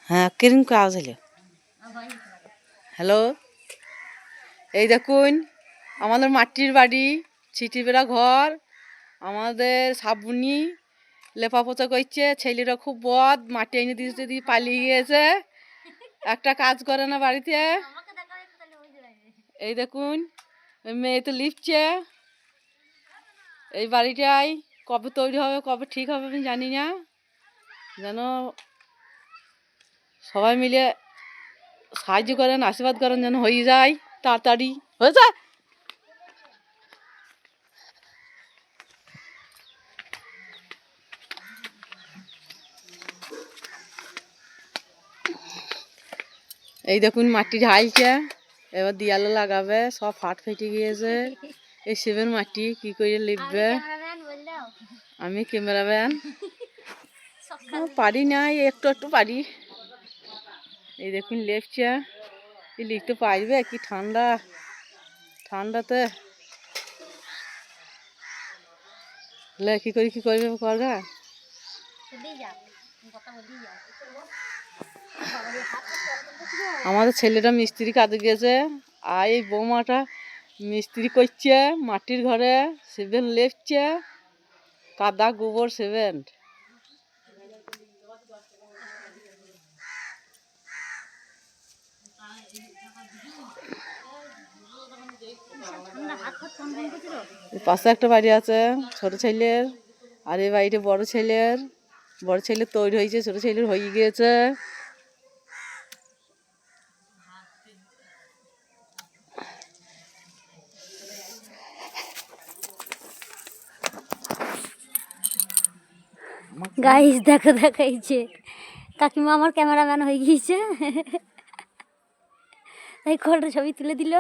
হ্যাঁ কিরম আওয়াজ হলো। হ্যালো, এই দেখুন আমাদের মাটির বাড়ি, ছিটি বেড়া ঘর, আমাদের সাবুনি লেপাপোচা করছে, ছেলেরা খুব বদ, মাটি এনে দিতে দিয়ে পালিয়ে গিয়েছে, একটা কাজ করে না বাড়িতে। এই দেখুন মেয়ে তো লিপছে। এই বাড়িটাই কবে তৈরি হবে কবে ঠিক হবে আমি জানি না, যেন সবাই মিলে সাহায্য করেন, আশীর্বাদ করেন যেন হয়ে যায় তাড়াতাড়ি। হয়েছে? এই দেখুন মাটি ঢালছে, এবার দেয়ালে লাগাবে, সব ফাট ফেটে গিয়েছে। এই সেবের মাটি কি করে লিখবে? আমি ক্যামেরাম্যান, পারি না, একটু একটু পারি। এই দেখুন লেপছে, লিখতে পারবে কি ঠান্ডা, ঠান্ডাতে কি করে কি করবে করবে। আমাদের ছেলেটা মিস্ত্রি কাজে গেছে, আর এই বৌমাটা মিস্ত্রি করছে মাটির ঘরে, সিমেন্ট লেপছে, কাদা গোবর সিমেন্ট। পাশে একটা বাড়ি আছে ছোট ছেলের, আর এই বাড়িটা বড় ছেলের। বড় ছেলের তৈরি হয়েছে, ছোট ছেলের হয়ে গিয়েছে। গাইস দেখো দেখাইছে কাকিমা আমার ক্যামেরাম্যান হয়ে গিয়েছে, তাই কলটা ছবি তুলে দিল।